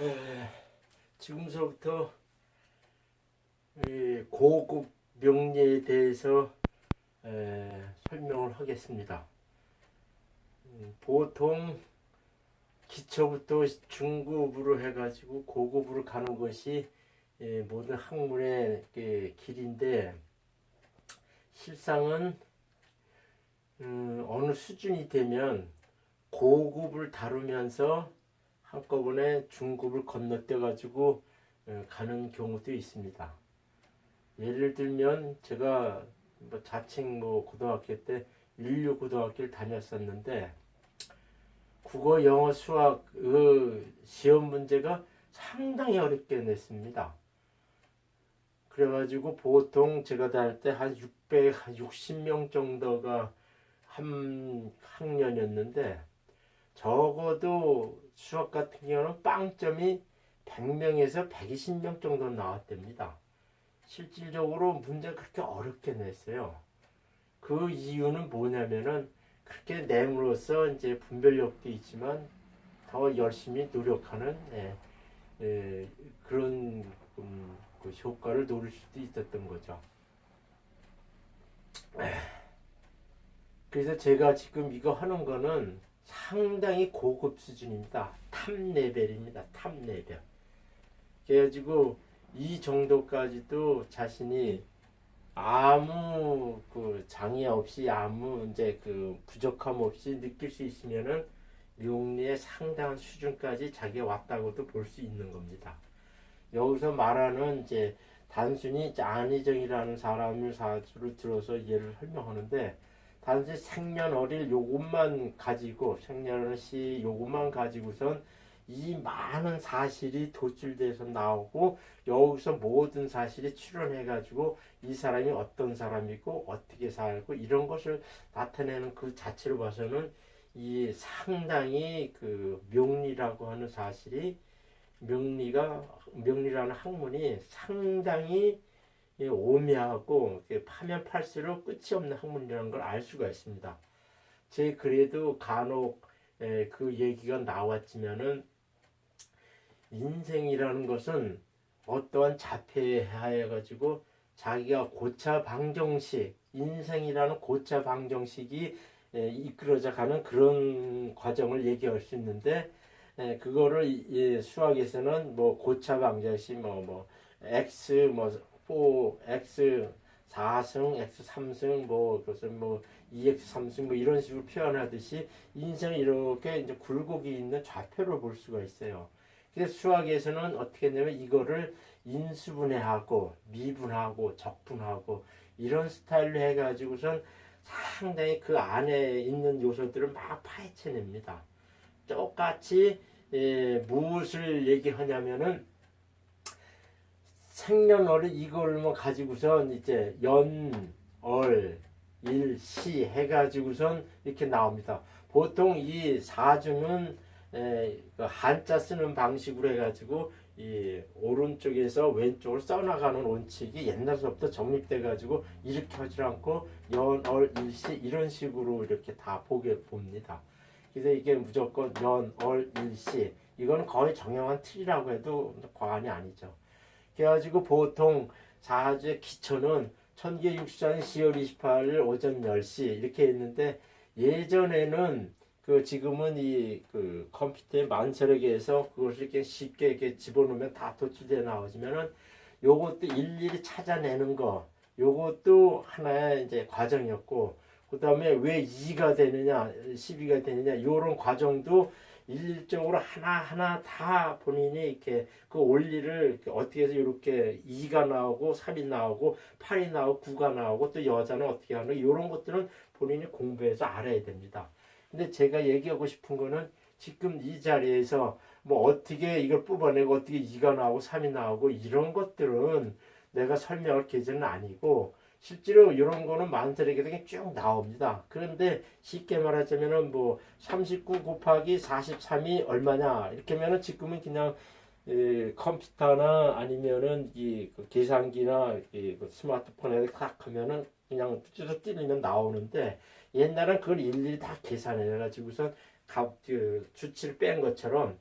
에, 지금서부터 이 고급 명리에 대해서 설명을 하겠습니다. 보통 기초부터 중급으로 해가지고 고급으로 가는 것이 모든 학문의 길인데, 실상은 어느 수준이 되면 고급을 다루면서 한꺼번에 중급을 건너뛰어 가지고 가는 경우도 있습니다. 예를 들면 제가 자칭 고등학교 때 인류고등학교를 다녔었는데, 국어, 영어, 수학 시험 문제가 상당히 어렵게 냈습니다. 그래가지고 보통 제가 다닐 때 한 660명 정도가 한 학년이었는데, 적어도 수학 같은 경우는 빵점이 100명에서 120명 정도 나왔답니다. 실질적으로 문제가 그렇게 어렵게 냈어요. 그 이유는 뭐냐면은, 그렇게 내므로써 이제 분별력도 있지만 더 열심히 노력하는 그런 그 효과를 노릴 수도 있었던 거죠. 그래서 제가 지금 이거 하는 거는 상당히 고급 수준입니다. 탑 레벨입니다. 탑 레벨. 그래가지고 이 정도까지도 자신이 아무 그 장애 없이, 아무 이제 그 부족함 없이 느낄 수 있으면은 명리의 상당한 수준까지 자기가 왔다고도 볼 수 있는 겁니다. 여기서 말하는 이제 단순히 안희정이라는 사람을 사주를 들어서 예를 설명하는데, 단지 생년월일 요것만 가지고, 생년월일 요것만 가지고선 이 많은 사실이 도출돼서 나오고, 여기서 모든 사실이 출현해가지고 이 사람이 어떤 사람이고 어떻게 살고 이런 것을 나타내는 그 자체로 봐서는 이 상당히 그 명리라고 하는 사실이, 명리라는 학문이 상당히 오묘하고 파면 팔수록 끝이 없는 학문이라는 걸 알 수가 있습니다. 제 글에도 간혹 그 얘기가 나왔지만은, 인생이라는 것은 어떠한 자폐에 하여 가지고 자기가 고차 방정식, 인생이라는 고차 방정식이 이끌어져 가는 그런 과정을 얘기할 수 있는데, 그거를 수학에서는 고차 방정식 x 4 x 4승 x 3승 그것은 2x 3승 이런 식으로 표현하듯이 인생을 이렇게 이제 굴곡이 있는 좌표를 볼 수가 있어요. 그래서 수학에서는 어떻게 했냐면 이거를 인수분해하고 미분하고 적분하고 이런 스타일로 해가지고선 상당히 그 안에 있는 요소들을 막 파헤쳐냅니다. 똑같이 무엇을 얘기하냐면은, 생년월일 이걸 가지고선 이제 연, 월, 일, 시 해가지고선 이렇게 나옵니다. 보통 이 사주는 그 한자 쓰는 방식으로 해가지고 이 오른쪽에서 왼쪽으로 써나가는 원칙이 옛날부터 정립돼 가지고 이렇게 하지 않고 연, 월, 일, 시 이런 식으로 이렇게 다 봅니다. 그래서 이게 무조건 연, 월, 일, 시 이건 거의 정형한 틀이라고 해도 과언이 아니죠. 그래가지고 보통 사주의 기초는 1964년 10월 28일 오전 10시 이렇게 했는데, 예전에는 지금은 그 컴퓨터의 만세력에서 그것을 이렇게 쉽게 이렇게 집어넣으면 다 도출돼 나오지만은, 요것도 일일이 찾아내는 거, 요것도 하나의 이제 과정이었고, 그 다음에 왜 2가 되느냐, 12가 되느냐, 요런 과정도 일적으로 하나하나 다 본인이 이렇게 그 원리를 이렇게 어떻게 해서 이렇게 2가 나오고 3이 나오고 8이 나오고 9가 나오고 또 여자는 어떻게 하는 이런 것들은 본인이 공부해서 알아야 됩니다. 근데 제가 얘기하고 싶은 거는, 지금 이 자리에서 어떻게 이걸 뽑아내고 어떻게 2가 나오고 3이 나오고 이런 것들은 내가 설명할 계절은 아니고, 실제로 이런 거는 만들에게 쭉 나옵니다. 그런데 쉽게 말하자면은 39 곱하기 43이 얼마냐 이렇게 하면은, 지금은 그냥 컴퓨터나 아니면은 그 계산기나 그 스마트폰에 딱 하면은 그냥 쭉 찌르면 나오는데, 옛날엔 그걸 일일이 다 계산해 가지고선 주치를 뺀 것처럼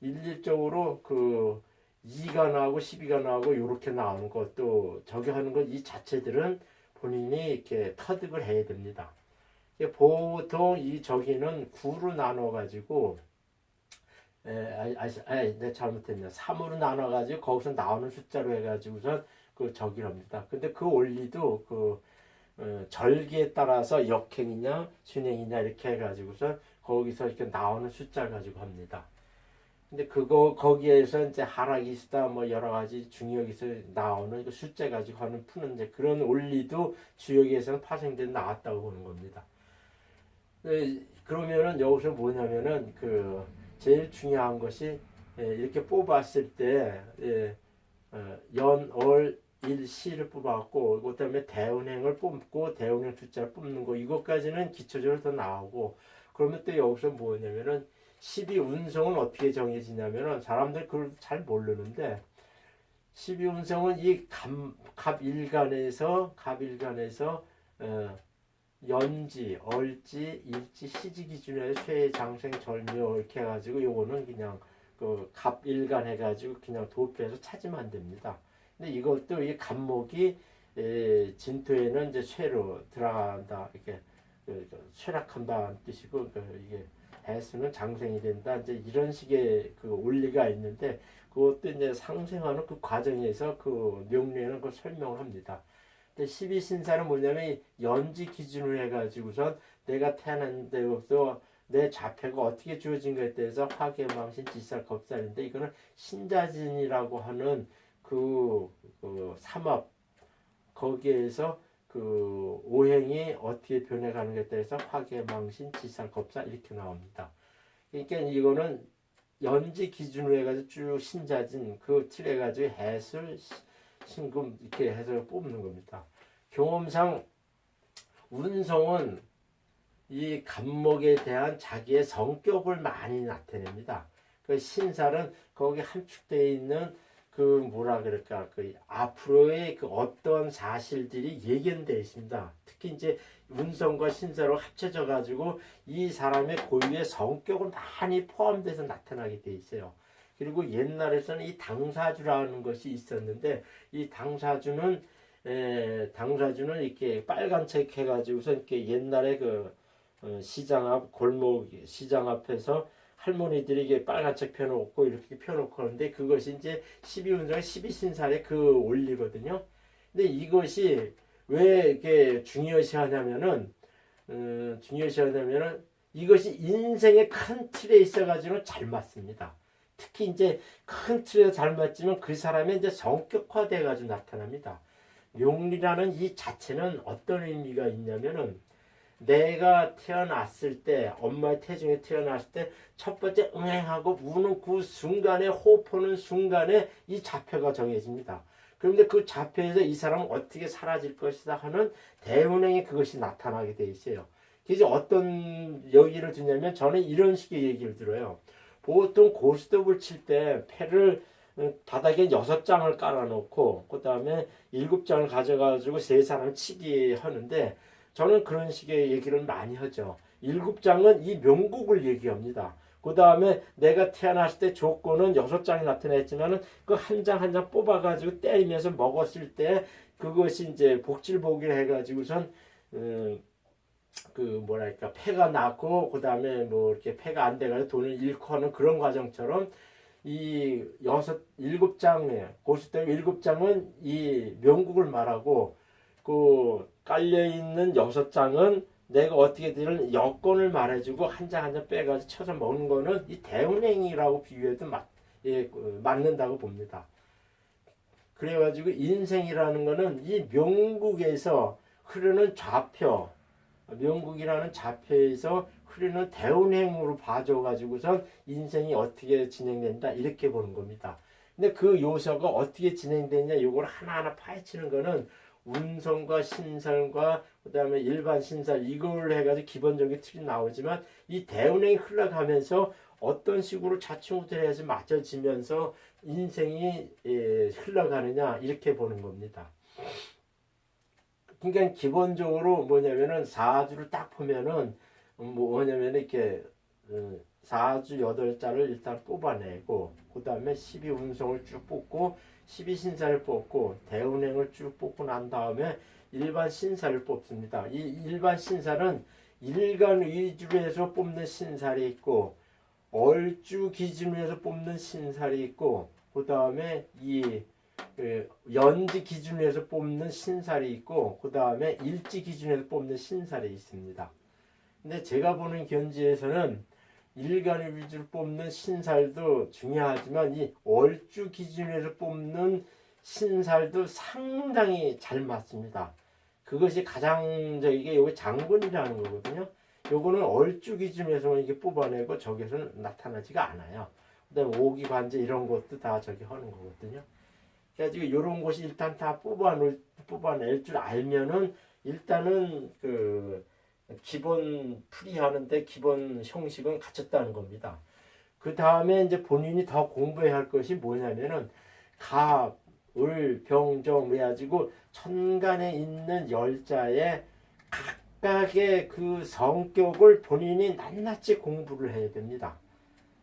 일률적으로 그 2가 나오고 12가 나오고 이렇게 나오는 것도 저기 하는 것 이 자체들은 본인이 이렇게 터득을 해야 됩니다. 보통 이 저기는 9로 나눠 가지고 내 잘못했네. 3으로 나눠 가지고 거기서 나오는 숫자로 해 가지고선 그 저기랍니다. 근데 그 원리도 그 절기에 따라서 역행이냐 순행이냐 이렇게 해 가지고선 거기서 이렇게 나오는 숫자 가지고 합니다. 근데 그거 거기에서 이제 하락이수다 뭐 여러 가지 중역에서 나오는 그 숫자 가지고 하는 푸는 이제 그런 원리도 주역에서는 파생돼 나왔다고 보는 겁니다. 그러면은 여기서 뭐냐면은 그 제일 중요한 것이 이렇게 뽑았을 때 연, 월, 일, 시를 뽑았고 그다음에 대운행을 뽑고 대운행 숫자를 뽑는 거 이것까지는 기초적으로 더 나오고 그러면 또 여기서 뭐냐면은 12운성은 어떻게 정해지냐면은 사람들 그걸 잘 모르는데 12운성은 이 갑일간에서 연지, 얼지, 일지, 시지 기준으로 쇠, 장생, 절묘 이렇게 해가지고 요거는 그냥 그 갑일간 해가지고 그냥 도표해서 찾으면 안 됩니다. 근데 이것도 이 갑목이 진토에는 이제 쇠로 들어간다 이렇게 쇠락한다는 뜻이고 이게 해수는 장생이 된다 이제 이런 식의 그 원리가 있는데 그것도 이제 상생하는 그 과정에서 그 명리에는 그걸 설명을 합니다. 12신사는 뭐냐면 연지 기준으로 해가지고선 내가 태어난 데부터 내 좌표가 어떻게 주어진가에 대해서 화계망신 지살겁살인데 이거는 신자진이라고 하는 그 삼합 거기에서 그 오행이 어떻게 변해가는가에 대해서 화계망신 지살겁살 이렇게 나옵니다. 그러니까 이거는 연지 기준으로 해가지고 쭉 신자진 그 틀에 가지고 해술 신금 이렇게 해서 뽑는 겁니다. 경험상 운성은 이 갑목에 대한 자기의 성격을 많이 나타냅니다. 그 신살은 거기 함축되어 있는 그 뭐라 그럴까 그 앞으로의 그 어떤 사실들이 예견되어 있습니다. 특히 이제 운성과 신살로 합쳐져 가지고 이 사람의 고유의 성격을 많이 포함돼서 나타나게 되어 있어요. 그리고 옛날에서는 이 당사주라는 것이 있었는데 이 당사주는 이렇게 빨간 책 해가지고서 이렇게 옛날에 그 시장 앞 골목 시장 앞에서 할머니들이 이게 빨간 책 펴놓고 이렇게 펴놓고 하는데 그것이 이제 12운성의 12신살의 그 원리거든요. 근데 이것이 왜 이렇게 중요시하냐면은 이것이 인생의 큰 틀에 있어가지고 잘 맞습니다. 특히 이제 큰 틀에 잘 맞지만 그 사람의 이제 성격화돼가지고 나타납니다. 명리라는 이 자체는 어떤 의미가 있냐면은 내가 태어났을 때 엄마의 태중에 태어났을 때 첫 번째 응행하고 우는 그 순간에 호흡하는 순간에 이 좌표가 정해집니다. 그런데 그 좌표에서 이 사람은 어떻게 사라질 것이다 하는 대운행에 그것이 나타나게 돼 있어요. 그래서 어떤 여기를 두냐면 저는 이런 식의 얘기를 들어요. 보통 고스톱을 칠 때 패를 바닥에 6장을 깔아놓고 그 다음에 7장을 가져가지고 세 사람 치기 하는데 저는 그런 식의 얘기를 많이 하죠. 7장은 이 명국을 얘기합니다. 그 다음에 내가 태어났을 때 조건은 6장이 나타났지만은 그 한 장 한 장 뽑아가지고 때리면서 먹었을 때 그것이 이제 복질복일 해가지고선 그 뭐랄까 패가 났고 그 다음에 뭐 이렇게 패가 안 돼가지고 돈을 잃고 하는 그런 과정처럼 이 7장에 고스톱 7장은 이 명국을 말하고 그 깔려있는 6장은 내가 어떻게 되는 여건을 말해주고 한 장 한 장 빼가지고 쳐서 먹는 거는 이 대운행이라고 비유해도 맞는다고 봅니다. 그래가지고 인생이라는 거는 이 명국에서 흐르는 좌표 명국이라는 좌표에서 흐르는 대운행으로 봐줘가지고선 인생이 어떻게 진행된다 이렇게 보는 겁니다. 근데 그 요소가 어떻게 진행되냐 이걸 하나하나 파헤치는 거는 운성과 신살과 그다음에 일반 신살 이걸 해가지고 기본적인 틀이 나오지만 이 대운행이 흘러가면서 어떤 식으로 자충우대를 해서 맞춰지면서 인생이 흘러가느냐 이렇게 보는 겁니다. 그러니까 기본적으로 뭐냐면은 사주를 딱 보면은 뭐냐면 이렇게 4주 8자를 일단 뽑아내고 그 다음에 12운성을 쭉 뽑고 12신사를 뽑고 대운행을 쭉 뽑고 난 다음에 일반 신사를 뽑습니다. 이 일반 신사는 일간 위주로 해서 뽑는 신살이 있고 얼주 기준으로 해서 뽑는 신살이 있고 그 다음에 이 연지 기준으로 해서 뽑는 신살이 있고 그 다음에 일지 기준으로 해서 뽑는 신살이 있습니다. 근데 제가 보는 견지에서는 일간 위주로 뽑는 신살도 중요하지만 이 월주 기준으로 해서 뽑는 신살도 상당히 잘 맞습니다. 그것이 가장 이게 여기 장군이라는 거거든요. 요거는 얼주 기준에서만 이게 뽑아내고 저기서는 나타나지가 않아요. 그다음에 오기 관제 이런 것도 다 저기 하는 거거든요. 그래가지고 이런 것이 일단 다 뽑아낼 줄 알면은 일단은 그 기본 풀이하는데 기본 형식은 갖췄다는 겁니다. 그 다음에 이제 본인이 더 공부해야 할 것이 뭐냐면은 갑, 을, 병, 정 해가지고 천간에 있는 열자의 각각의 그 성격을 본인이 낱낱이 공부를 해야 됩니다.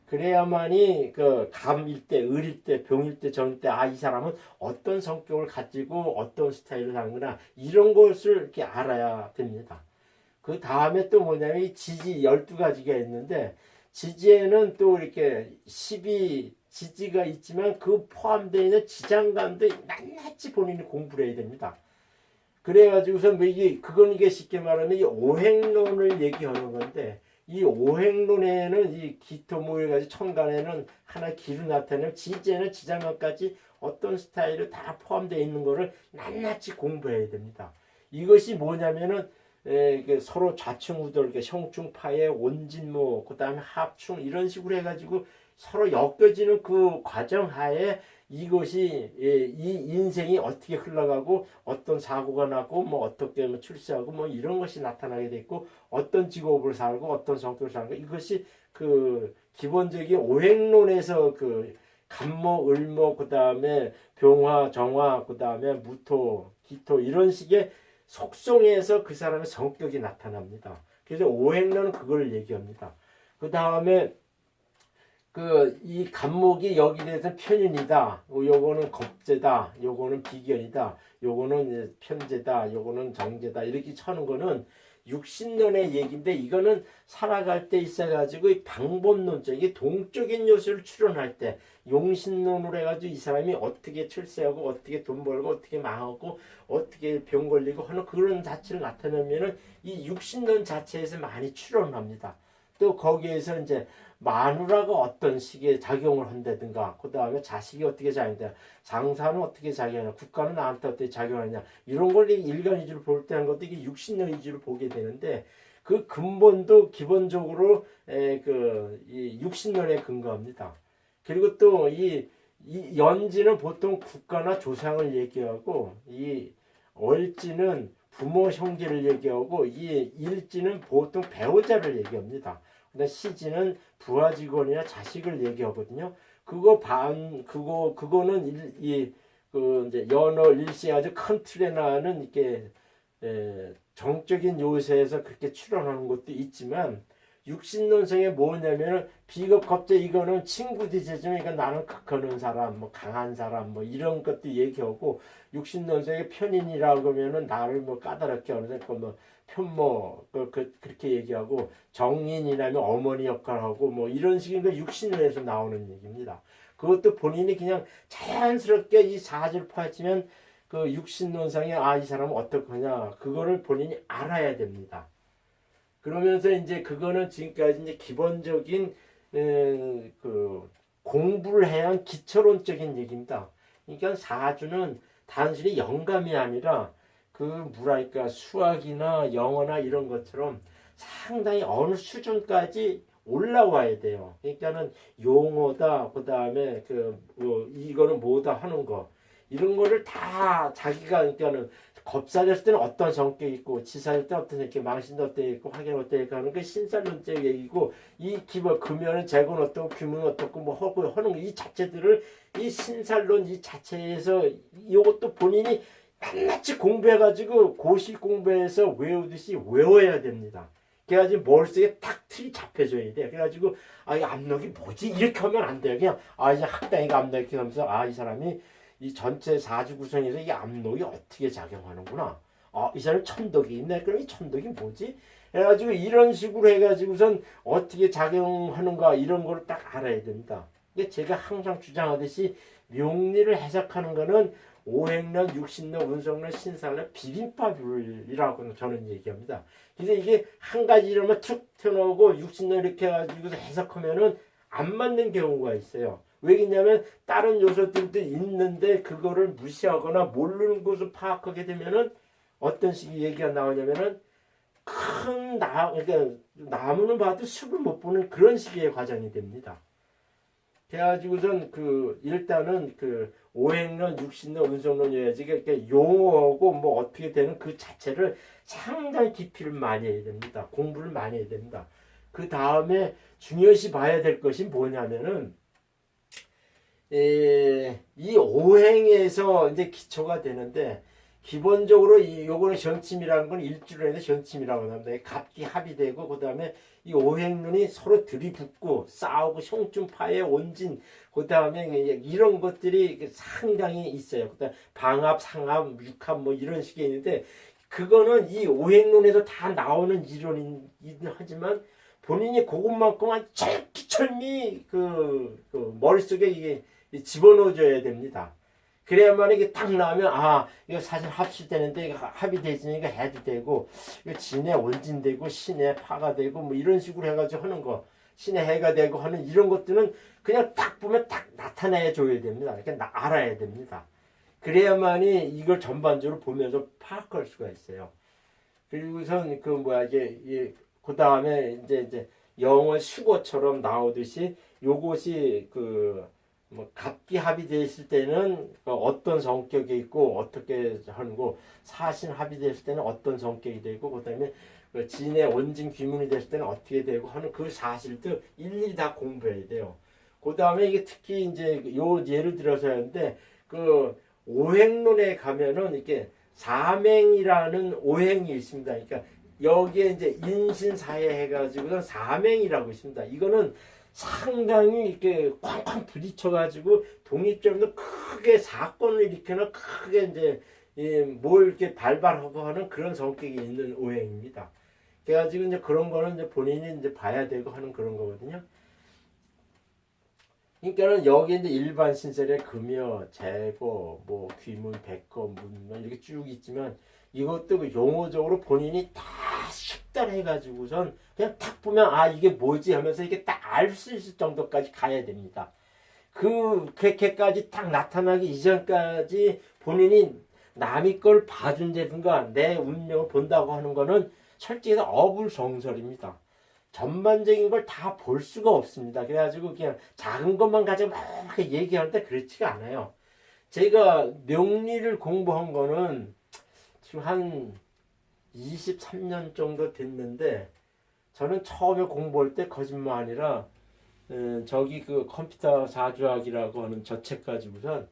그래야만이 그 감일 때, 을일 때, 병일 때, 정일 때, 아, 이 사람은 어떤 성격을 가지고 어떤 스타일을 하는구나 이런 것을 이렇게 알아야 됩니다. 그 다음에 또 뭐냐면 이 지지 12가지가 있는데 지지에는 또 이렇게 12지지가 있지만 그 포함되어 있는 지장간도 낱낱이 본인이 공부를 해야 됩니다. 그래가지고서 뭐 이게 쉽게 말하면 이 오행론을 얘기하는 건데 이 오행론에는 이 기토 모여가지고 천간에는 하나 기로 나타내면 지지에는 지장간까지 어떤 스타일로 다 포함되어 있는 거를 낱낱이 공부해야 됩니다. 이것이 뭐냐면은 서로 좌충우돌, 형충파의 온진모, 그 다음에 합충 이런 식으로 해가지고 서로 엮여지는 그 과정 하에 이것이 이 인생이 어떻게 흘러가고 어떤 사고가 나고 뭐 어떻게 뭐 출세하고 뭐 이런 것이 나타나게 됐고 어떤 직업을 살고 어떤 성격을 살고 이것이 그 기본적인 오행론에서 그 간모, 을모, 그 다음에 병화, 정화, 그 다음에 무토, 기토 이런 식의 속성에서 그 사람의 성격이 나타납니다. 그래서 오행론은 그걸 얘기합니다. 그 다음에 이 간목이 여기 대해서 편인이다. 요거는 겁재다. 요거는 비견이다. 요거는 편재다. 요거는 정재다. 이렇게 쳐는 거는 육신론의 얘기인데 이거는 살아갈 때 있어가지고 이 방법론적 이게 동적인 요소를 추론할 때 용신론으로 해가지고 이 사람이 어떻게 출세하고 어떻게 돈 벌고 어떻게 망하고 어떻게 병 걸리고 하는 그런 자체를 나타내면은 이 육신론 자체에서 많이 추론합니다. 또 거기에서 이제 마누라가 어떤 식의 작용을 한다든가 그 다음에 자식이 어떻게 작용하냐 장사는 어떻게 작용하냐 국가는 나한테 어떻게 작용하냐 이런 걸 일간 위주로 볼 때 하는 것도 이게 육신론 위주로 보게 되는데 그 근본도 기본적으로 이 육신론에 근거합니다. 그리고 또 이 연지는 보통 국가나 조상을 얘기하고 이 월지는 부모 형제를 얘기하고 이 일지는 보통 배우자를 얘기합니다. 근데 시지는 부하 직원이나 자식을 얘기하거든요. 그거는 이제 연어 일시 아주 큰 틀에 나는 이렇게 정적인 요새에서 그렇게 출연하는 것도 있지만 육신론성에 뭐냐면은 비겁 겁제 이거는 친구 디제지만 그러니까 나는 극하는 사람, 뭐 강한 사람, 뭐 이런 것도 얘기하고 육신론성의 편인이라고 하면은 나를 뭐 까다롭게 하는 뭐 편모 그렇게 얘기하고 정인이라면 어머니 역할하고 뭐 이런 식의 거 육신론에서 나오는 얘기입니다. 그것도 본인이 그냥 자연스럽게 이 사주를 파헤치면 그 육신론상에 아 이 사람은 어떡하냐 그거를 본인이 알아야 됩니다. 그러면서 이제 그거는 지금까지 이제 기본적인 그 공부를 해야 한 기초론적인 얘기입니다. 그러니까 사주는 단순히 영감이 아니라 그 뭐랄까 수학이나 영어나 이런 것처럼 상당히 어느 수준까지 올라와야 돼요. 그러니까는 용어다 그 다음에 이거는 뭐다 하는 거 이런 거를 다 자기가 그러니까는 겁사될 때는 어떤 성격이 있고 지사될 때 어떤 성격 망신도 어떻게 있고 확인 어떻게 있고 하는 게 신살론적 얘기고 이 기본 금연은 재고는 어떻고 규문은 어떻고 뭐 하고 하는 이 자체들을 이 신살론 이 자체에서 이것도 본인이 낱낱이 공부해가지고 고시 공부해서 외우듯이 외워야 됩니다. 그래가지고 머릿속에 딱 틀이 잡혀줘야 돼. 그래가지고 이 압력이 뭐지? 이렇게 하면 안 돼요. 그냥 이제 학당이가 압력 이렇게 하면서 이 사람이 이 전체 사주 구성에서 이 압력이 어떻게 작용하는구나. 이 사람이 천덕이 있네. 그럼 이 천덕이 뭐지? 해가지고 이런 식으로 해가지고선 어떻게 작용하는가 이런 거를 딱 알아야 됩니다. 이게 제가 항상 주장하듯이 명리를 해석하는 거는 오행론, 육신론, 운성론, 신살론, 비빔밥이라고 저는 얘기합니다. 그래서 이게 한 가지 이름만 툭 펴놓고 육신론 이렇게 해가지고 해석하면은 안 맞는 경우가 있어요. 왜냐면 다른 요소들도 있는데 그거를 무시하거나 모르는 것을 파악하게 되면은 어떤 식의 얘기가 나오냐면은 그러니까 나무는 봐도 숲을 못 보는 그런 식의 과정이 됩니다. 그래가지고선 일단은 오행론, 육신론, 운성론 여야지 이렇게 용어고 뭐 어떻게 되는 그 자체를 상당히 깊이를 많이 해야 됩니다. 공부를 많이 해야 됩니다. 그 다음에 중요시 봐야 될 것이 뭐냐면은 이 오행에서 이제 기초가 되는데 기본적으로 요거는 정침이라는 건 일주론에서 정침이라고 합니다. 갑기 합의되고 그 다음에 이 오행론이 서로 들이붙고 싸우고 형준파의 온진 그 다음에 이런 것들이 상당히 있어요. 그다음 방합, 상합, 육합 뭐 이런 식이 있는데 그거는 이 오행론에서 다 나오는 이론이긴 하지만 본인이 그것만큼만 철미철미 머릿속에 이게 집어넣어줘야 됩니다. 그래야만 이게 딱 나오면 이거 사실 합치되는데 이거 합의되지니까 해도 되고 이거 진의 원진되고 신의 파가 되고 뭐 이런 식으로 해가지고 하는 거 신의 해가 되고 하는 이런 것들은 그냥 딱 보면 딱 나타내 줘야 됩니다. 그러니까 알아야 됩니다. 그래야만이 이걸 전반적으로 보면서 파악할 수가 있어요. 그리고선 그 다음에 이제 영어 수거처럼 나오듯이 요것이 갑기 합의되어 있을 때는 어떤 성격이 있고 어떻게 하는 거 사신 합의되어 있을 때는 어떤 성격이 되고 그 다음에 진의 원진 귀문이 됐을 때는 어떻게 되고 하는 그 사실도 일일이 다 공부해야 돼요. 그 다음에 이게 특히 이제 요 예를 들어서 하는데 오행론에 가면은 이렇게 사맹이라는 오행이 있습니다. 그러니까 여기에 이제 인신사해 해가지고 사맹이라고 있습니다. 이거는 상당히 이렇게 쾅쾅 부딪혀가지고 독립점도 크게 사건을 일으키는 크게 이제 뭘 이렇게 발발하고 하는 그런 성격이 있는 오행입니다. 그래가지고 이제 그런 거는 이제 본인이 이제 봐야 되고 하는 그런 거거든요. 그러니까는 여기 이제 일반 신설에 금여, 재거, 뭐 귀문, 백거, 문 이렇게 쭉 있지만 이것도 용어적으로 본인이 다 숙달해가지고선 그냥 딱 보면 이게 뭐지 하면서 이게 딱 알 수 있을 정도까지 가야 됩니다. 그렇게까지 딱 나타나기 이전까지 본인이 남의 걸 봐준다든가 내 운명을 본다고 하는 거는 솔직히 어불성설입니다. 전반적인 걸 다 볼 수가 없습니다. 그래가지고 그냥 작은 것만 가지고 막 얘기하는데 그렇지가 않아요. 제가 명리를 공부한 거는 지금 한 23년 정도 됐는데 저는 처음에 공부할 때 거짓말 아니라 저기 컴퓨터 사주학이라고 하는 저 책 가지고선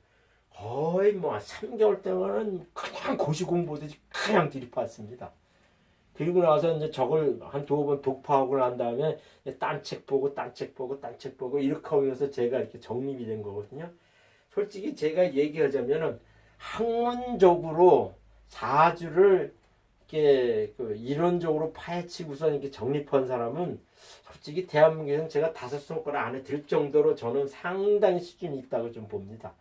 거의 뭐 3개월 동안은 그냥 고시 공부하듯이 그냥 들이팠습니다. 그리고 나서 이제 저걸 한 2번 독파하고 난 다음에 딴 책 보고 딴 책 보고 딴 책 보고 이렇게 하면서 제가 이렇게 정립이 된 거거든요. 솔직히 제가 얘기하자면은 학문적으로 사주를 이렇게 이론적으로 파헤치고서 이렇게 정립한 사람은 솔직히 대한민국에서는 제가 5손가락 안에 들 정도로 저는 상당히 수준이 있다고 좀 봅니다.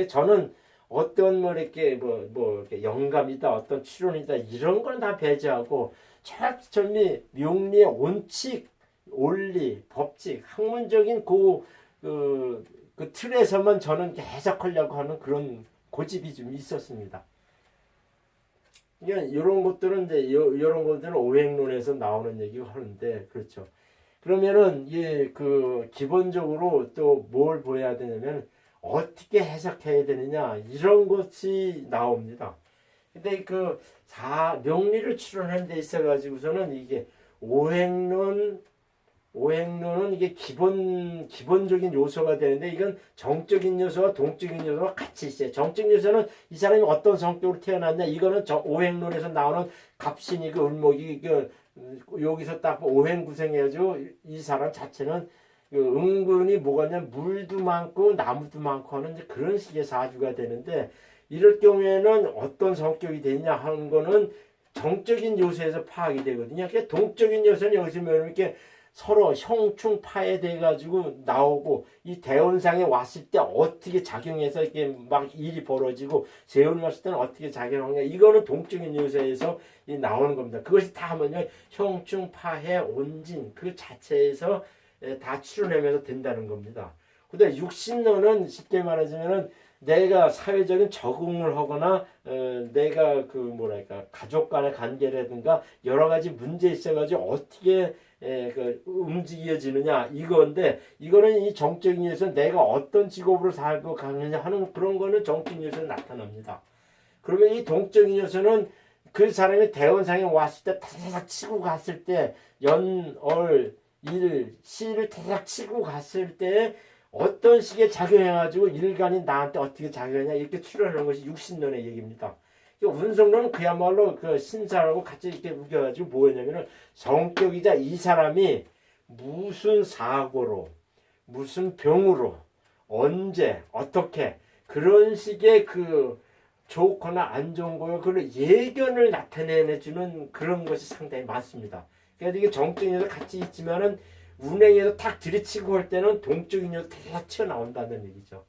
저는 어떤 이렇게 이렇게 영감이다, 어떤 추론이다 이런 건 다 배제하고 철저히 명리의 원칙, 원리, 법칙, 학문적인 그 틀에서만 저는 해석하려고 하는 그런 고집이 좀 있었습니다. 그러니까 이런 것들은 이제 이런 것들은 오행론에서 나오는 얘기를 하는데 그렇죠. 그러면은 기본적으로 또 뭘 보여야 되냐면 어떻게 해석해야 되느냐 이런 것이 나옵니다. 근데 명리를 추론하는 데 있어 가지고서는 이게 오행론은 이게 기본적인 요소가 되는데 이건 정적인 요소와 동적인 요소가 같이 있어요. 정적인 요소는 이 사람이 어떤 성격으로 태어났냐 이거는 오행론에서 나오는 갑신이고 을목이 여기서 딱 오행구생해가지고 이 사람 자체는 은근히 뭐가냐면 물도 많고 나무도 많고 하는 이제 그런 식의 사주가 되는데, 이럴 경우에는 어떤 성격이 되냐 하는 거는 정적인 요소에서 파악이 되거든요. 그러니까 동적인 요소는 여기서 보면 이렇게 서로 형충파에 돼 가지고 나오고, 이 대원상에 왔을 때 어떻게 작용해서 이렇게 막 일이 벌어지고, 재혼을 왔을 때는 어떻게 작용하냐, 이거는 동적인 요소에서 나오는 겁니다. 그것이 다 뭐냐, 형충파해 온진 그 자체에서 다 추론하면서 된다는 겁니다. 근데 육신론은 쉽게 말하자면은 내가 사회적인 적응을 하거나 내가 그 뭐랄까 가족 간의 관계라든가 여러 가지 문제 있어가지고 어떻게 그 움직여지느냐 이건데, 이거는 이 정적인 요소는 내가 어떤 직업으로 살고 가느냐 하는 그런 거는 정적인 요소에 나타납니다. 그러면 이 동적인 요소는 그 사람이 대원상에 왔을 때 타닥 치고 갔을 때, 연월 일 시를 타닥 치고 갔을 때 어떤 식의 작용해가지고 일간이 나한테 어떻게 작용하냐 이렇게 추론하는 것이 육신론의 얘기입니다. 운성론은 그야말로 그 신사하고 같이 이렇게 우겨가지고 뭐였냐면은 성격이자 이 사람이 무슨 사고로 무슨 병으로 언제 어떻게 그런 식의 그 좋거나 안 좋은 거요 그런 예견을 나타내주는 그런 것이 상당히 많습니다. 그래서 이게 정적인 요소 같이 있지만은 운행에서 탁 들이치고 할 때는 동적인 요소 다 튀어나온다는 얘기죠.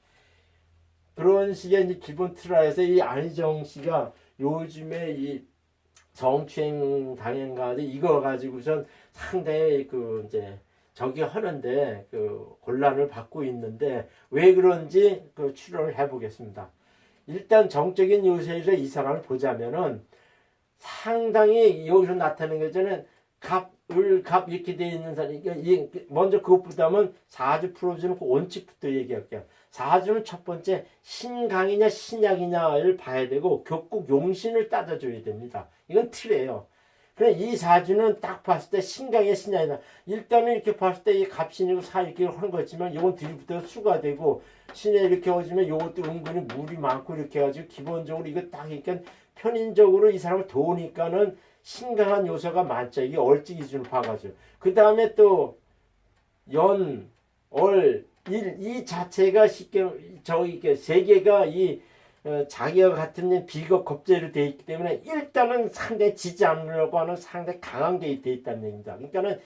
그런 식의 이제 기본 틀하에서 이 안희정 씨가 요즘에 이 성추행 당한 이거 가지고선 상당히 그 이제 저기 하는데 그 곤란을 받고 있는데, 왜 그런지 그 추론을 해보겠습니다. 일단 정적인 요소에서 이 사람을 보자면은 상당히 여기서 나타나는 것은 갑, 을, 갑 이렇게 되어 있는 사람이, 먼저 그것보다는 사주 풀어주는 그 원칙부터 얘기할게요. 사주는 첫 번째 신강이냐 신약이냐를 봐야 되고 격국 용신을 따져줘야 됩니다. 이건 틀이에요. 그래 이 사주는 딱 봤을 때 신강이냐 신약이냐, 일단은 이렇게 봤을 때 이 갑신이고 사 이렇게 하는 거지만 이건 뒤부터 수가 되고, 신에 이렇게 오지면 이것도 은근히 물이 많고 이렇게 해가지고 기본적으로 이거 딱 그러니까 편인적으로 이 사람을 도우니까는 신강한 요소가 많죠. 이게 얼지 기준을 봐가지고. 그 다음에 또 연, 월, 일, 이 자체가 쉽게 이게 세 개가 이 자기와 같은 비겁 겁재로 되어 있기 때문에 일단은 상당히 지지 않으려고 하는 상당히 강한 게 되어 있다는 얘기입니다. 그러니까는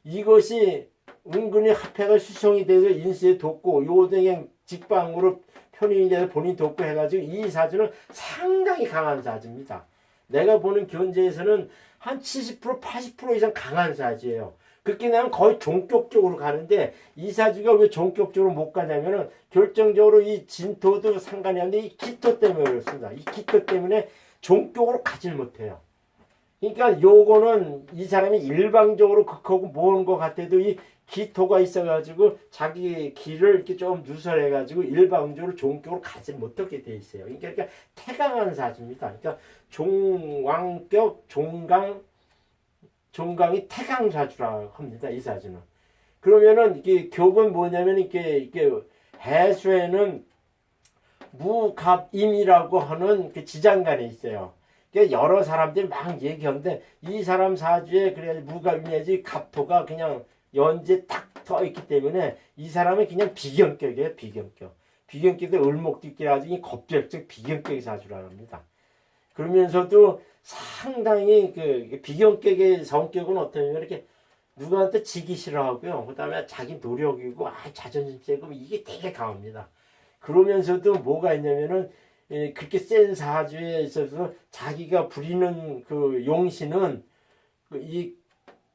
이것이 은근히 합해가 수성이 돼서 인수에 돋고 요것도 그냥 직방으로 편인이 돼서 본인 돋고 해가지고 이 사주는 상당히 강한 사주입니다. 내가 보는 견제에서는 한 70% 80% 이상 강한 사주예요. 그렇게 되면 거의 종격적으로 가는데, 이 사주가 왜 종격적으로 못 가냐면은 결정적으로 이 진토도 상관이 없는데 이 기토 때문에 그렇습니다. 이 기토 때문에 종격으로 가질 못해요. 그러니까 요거는 이 사람이 일방적으로 극하고 모은 것 같아도 이 기토가 있어가지고 자기 길을 이렇게 좀 누설해가지고 일방적으로 종격으로 가지 못하게 돼 있어요. 그러니까 태강한 사주입니다. 그러니까 종왕격, 종강이 태강 사주라고 합니다. 이 사주는. 그러면은 이게 격은 뭐냐면 이게 해수에는 무갑임이라고 하는 그 지장간에 있어요. 여러 사람들이 막 얘기하는데 이 사람 사주에 그래 무갑이지 갑토가 그냥 연재 딱 터 있기 때문에 이 사람은 그냥 비견격이에요. 비견격. 비견격도 을목도 있게 가지고 겁절적 비견격의 사주라고 합니다. 그러면서도 상당히 그 비견격의 성격은 어떠냐면 이렇게 누구한테 지기 싫어하고요. 그 다음에 자기 노력이고 자존심 세고 이게 되게 강합니다. 그러면서도 뭐가 있냐면은 그렇게 센 사주에 있어서 자기가 부리는 그 용신은 이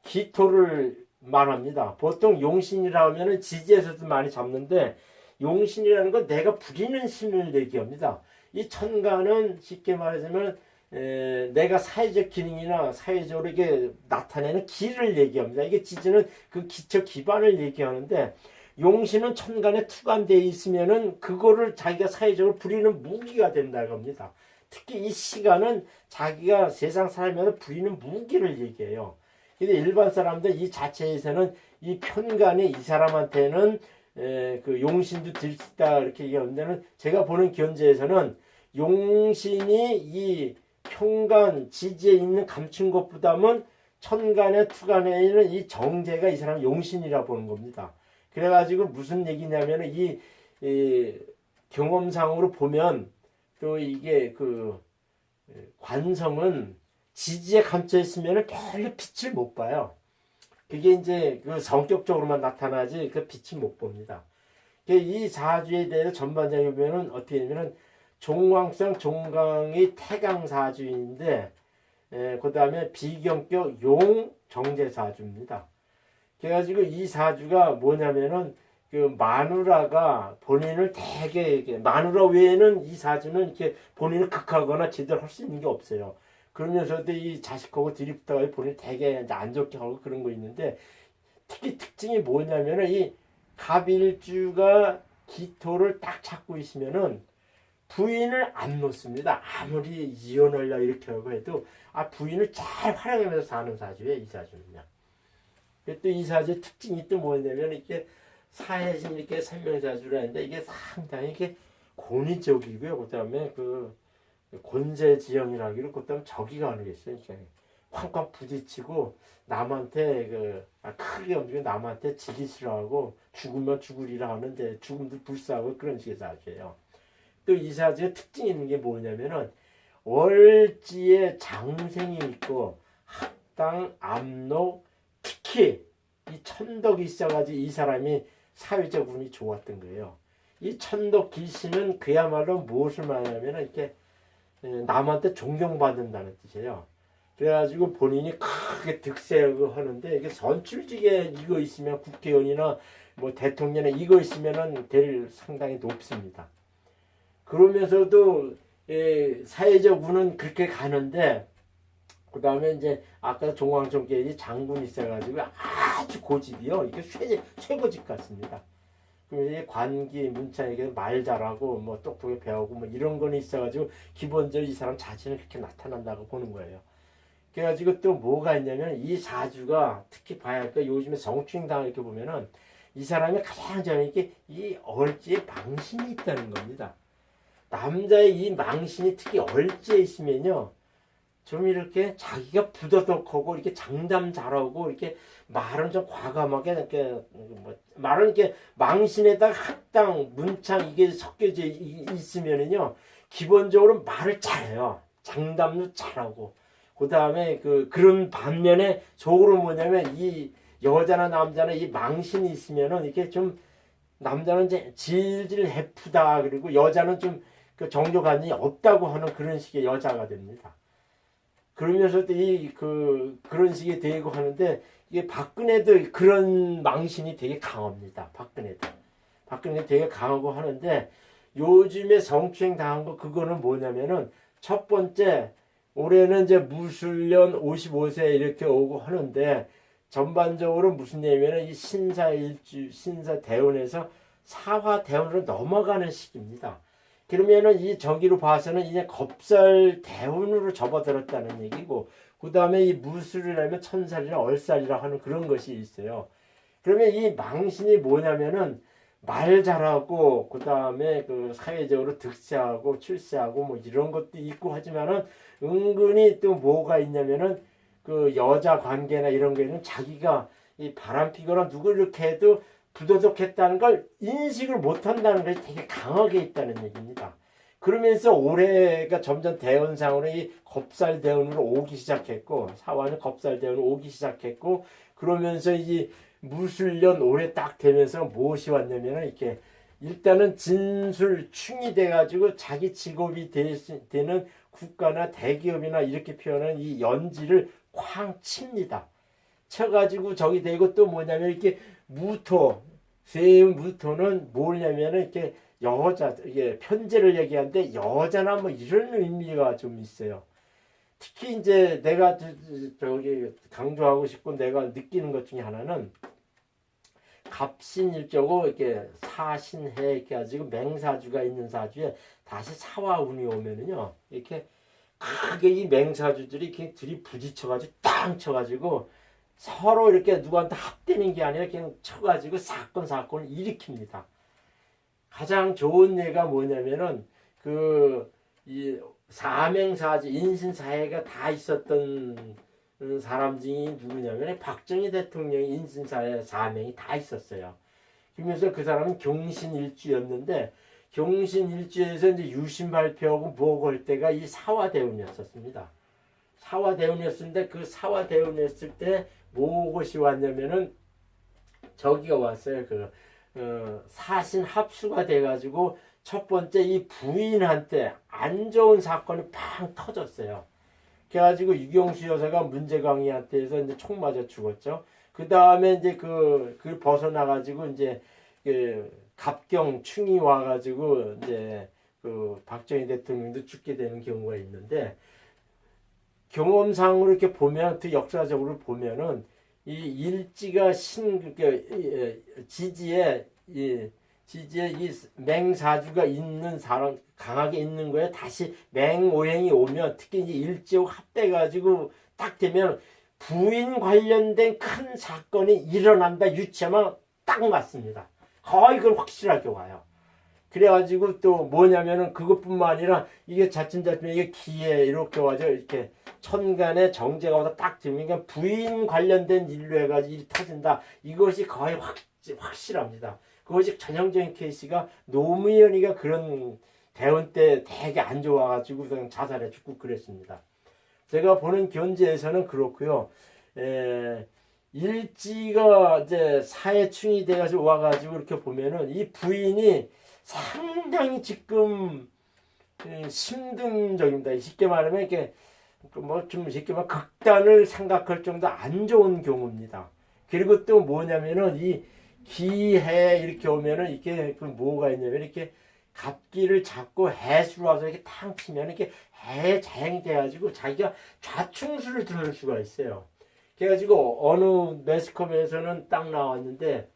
기토를 말합니다. 보통 용신이라 하면은 지지에서도 많이 잡는데, 용신이라는 건 내가 부리는 신을 얘기합니다. 이 천간은 쉽게 말하자면 내가 사회적 기능이나 사회적으로 이게 나타내는 기를 얘기합니다. 이게 지지는 그 기초 기반을 얘기하는데, 용신은 천간에 투간되어 있으면은 그거를 자기가 사회적으로 부리는 무기가 된다고 합니다. 특히 이 시간은 자기가 세상 살면서 부리는 무기를 얘기해요. 근데 일반 사람들 이 자체에서는 이 편간이 이 사람한테는 그 용신도 들 수 있다 이렇게 얘기하는데는, 제가 보는 견제에서는 용신이 이 편간 지지에 있는 감춘 것보다는 천간에 투간에는 이 정제가 이 사람 용신이라 보는 겁니다. 그래가지고 무슨 얘기냐면 이 경험상으로 보면 또 이게 그 관성은 지지에 감춰 있으면 별로 빛을 못 봐요. 그게 이제 그 성격적으로만 나타나지 그 빛을 못 봅니다. 이 사주에 대해서 전반적으로 보면은 어떻게 되냐면은 종왕성 종강이 태강사주인데 그 다음에 비경격 용 정제사주입니다. 그래가지고 이 사주가 뭐냐면은 그 마누라가 본인을 되게 마누라 외에는 이 사주는 이렇게 본인을 극하거나 제대로 할 수 있는 게 없어요. 그러면서도 이 자식하고 들이붙어가 본인이 되게 안 좋게 하고 그런 거 있는데 특히 특징이 뭐냐면은 이 갑일주가 기토를 딱 잡고 있으면은 부인을 안 놓습니다. 아무리 이혼하려 이렇게 하고 해도 부인을 잘 활용하면서 사는 사주예요. 이 사주는요. 또 이 사주의 특징이 또 뭐냐면 이렇게 사해신 이렇게 설명사주라는데 이게 상당히 이게 권위적이고요. 그다음에 그 권세지형이라기로 그다음 저기가 아니겠어요. 쾅쾅 부딪히고 남한테 크게 움직이고 남한테 지기 싫어하고 죽으면 죽으리라 하는데 죽음도 불사하고 그런 식의 사주예요. 또 이 사주의 특징이 있는 게 뭐냐면은 월지에 장생이 있고 합당, 압록, 특히 이 천덕이 있어가지고 이 사람이 사회적 운이 좋았던 거예요. 이 천덕 기신은 그야말로 무엇을 말하냐면 이렇게 남한테 존경받는다는 뜻이에요. 그래가지고 본인이 크게 득세하고 하는데 이게 선출직에 이거 있으면 국회의원이나 뭐 대통령에 이거 있으면은 될 상당히 높습니다. 그러면서도 사회적 운은 그렇게 가는데 그 다음에 이제 아까 종황종계의 장군이 있어가지고 아주 고집이요. 이게 최고집 같습니다. 그래서 관기, 문찬에게 말 잘하고 뭐 똑똑히 배우고 뭐 이런 거는 있어가지고 기본적으로 이 사람 자신은 그렇게 나타난다고 보는 거예요. 그래가지고 또 뭐가 있냐면 이 사주가 특히 봐야 할까 요즘에 성추행당 이렇게 보면은 이 사람이 가장 저는 이렇게 이 얼지에 망신이 있다는 겁니다. 남자의 이 망신이 특히 얼지에 있으면요. 좀 이렇게 자기가 부더덕하고 이렇게 장담 잘하고 이렇게 말은 좀 과감하게 이렇게 말은 이렇게 망신에다가 합당 문창 이게 섞여져 있으면은요 기본적으로 말을 잘해요. 장담도 잘하고 그 다음에 그런 반면에 속으로 뭐냐면 이 여자나 남자나 이 망신이 있으면은 이렇게 좀 남자는 이제 질질 해프다 그리고 여자는 좀 그 정조관이 없다고 하는 그런 식의 여자가 됩니다. 그러면서도 그런 식이 되고 하는데 이게 박근혜도 그런 망신이 되게 강합니다. 박근혜 되게 강하고 하는데 요즘에 성추행 당한 거 그거는 뭐냐면은 첫 번째 올해는 이제 무술년 55세 이렇게 오고 하는데 전반적으로 무슨 얘기냐면은 이 신사대운에서 사화대운으로 넘어가는 시기입니다. 그러면은 이 저기로 봐서는 이제 겁살 대운으로 접어들었다는 얘기고 그 다음에 이 무술이라면 천살이나 얼살이라 하는 그런 것이 있어요. 그러면 이 망신이 뭐냐면은 말 잘하고 그 다음에 사회적으로 득세하고 출세하고 뭐 이런 것도 있고 하지만은 은근히 또 뭐가 있냐면은 여자 관계나 이런 거에는 자기가 이 바람피거나 누구를 이렇게 해도 부도덕했다는 걸 인식을 못한다는 것이 되게 강하게 있다는 얘기입니다. 그러면서 올해가 점점 대운상으로 이 겁살 대운으로 오기 시작했고 사화는 겁살 대운으로 오기 시작했고 그러면서 이 무술년 올해 딱 되면서 무엇이 왔냐면 이렇게 일단은 진술충이 돼가지고 자기 직업이 되는 국가나 대기업이나 이렇게 표현하는 이 연지를 쾅 칩니다. 쳐가지고 저기 되고 또 뭐냐면 이렇게 무토, 무토는 뭐냐면 이렇게 여자, 이게 편제를 얘기하는데 여자나 뭐 이런 의미가 좀 있어요. 특히 이제 내가 저기 강조하고 싶고 내가 느끼는 것 중에 하나는 갑신일조고 이렇게 사신해 이렇게 가지고 맹사주가 있는 사주에 다시 사화운이 오면은요 이렇게 크게 이 맹사주들이 이렇게 들이부딪혀가지고 땅 쳐가지고 서로 이렇게 누구한테 합대는 게 아니라 그냥 쳐가지고 사건을 일으킵니다. 가장 좋은 예가 뭐냐면은 이 사맹사주 인신사해가 다 있었던 사람 중에 누구냐면 박정희 대통령 인신사에 사명이 다 있었어요. 그러면서 그 사람은 경신일주였는데 경신일주에서 이제 유신 발표하고 뭐고 할 때가 이 사화대운이었었습니다. 사화대운이었는데 그 사화대운이었을 때 무엇이 왔냐면은 저기가 왔어요. 사신 합수가 돼가지고 첫 번째 이 부인한테 안 좋은 사건이 팡 터졌어요. 그래가지고 유경수 여사가 문제광이한테서 이제 총 맞아 죽었죠. 그 다음에 이제 그 벗어나가지고 이제 갑경 충이 와가지고 이제 박정희 대통령도 죽게 되는 경우가 있는데 경험상으로 이렇게 보면 또 역사적으로 보면은 이 일지가 지지에 이 맹사주가 있는 사람 강하게 있는 거에 다시 맹오행이 오면 특히 이제 일지하고 합돼가지고 딱 되면 부인 관련된 큰 사건이 일어난다 유치하면 딱 맞습니다. 거의 그걸 확실하게 와요. 그래가지고 또 뭐냐면은 그것뿐만 아니라 이게 자칫자칫 이게 기에 이렇게 와서 이렇게 천간에 정제가 와서 딱 들면 부인 관련된 일로 해가지고 일이 터진다. 이것이 거의 확실합니다. 그것이 전형적인 케이스가 노무현이가 그런 대운 때 되게 안 좋아가지고 그냥 자살해 죽고 그랬습니다. 제가 보는 견제에서는 그렇고요. 일지가 이제 사회충이 돼가지고 와가지고 이렇게 보면은 이 부인이 상당히 지금 심등적입니다. 쉽게 말하면 이렇게 뭐 좀 쉽게 말하면 극단을 생각할 정도 안 좋은 경우입니다. 그리고 또 뭐냐면은 이 기해 이렇게 오면은 이게 뭐가 있냐면 이렇게 갑기를 잡고 해수로 와서 이렇게 탕 치면 이렇게 해 자행이 돼가지고 자기가 좌충수를 들을 수가 있어요. 그래가지고 어느 매스컴에서는 딱 나왔는데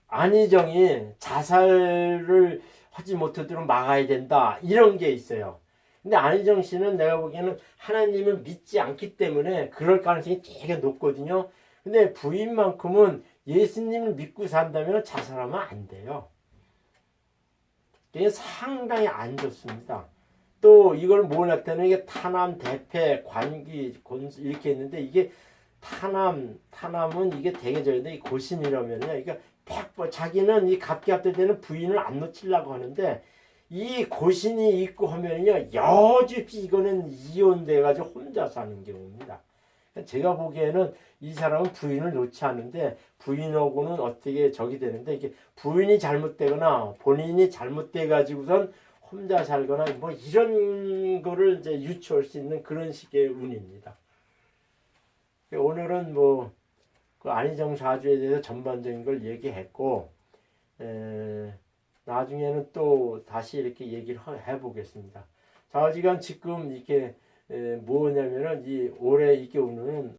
안희정이 자살을 하지 못하도록 막아야 된다 이런 게 있어요. 근데 안희정 씨는 내가 보기에는 하나님을 믿지 않기 때문에 그럴 가능성이 되게 높거든요. 근데 부인만큼은 예수님을 믿고 산다면 자살하면 안 돼요. 이게 상당히 안 좋습니다. 또 이걸 뭐 나타내는 이게 타남, 대패, 관기, 곤수 이렇게 있는데 이게 타남은 이게 되게 저런데 이 고신이라면요. 그러니까 자기는 이 갑기합될 때는 부인을 안 놓치려고 하는데 이 고신이 있고 하면요 여지없이 이거는 이혼돼가지고 혼자 사는 경우입니다. 제가 보기에는 이 사람은 부인을 놓지 않는데 부인하고는 어떻게 적이 되는데 이게 부인이 잘못되거나 본인이 잘못돼가지고선 혼자 살거나 뭐 이런 거를 이제 유추할 수 있는 그런 식의 운입니다. 오늘은 그 안희정 사주에 대해서 전반적인 걸 얘기했고 나중에는 또 다시 이렇게 얘기를 해보겠습니다. 자, 지금 이렇게 뭐냐면은 이 올해 이게 오는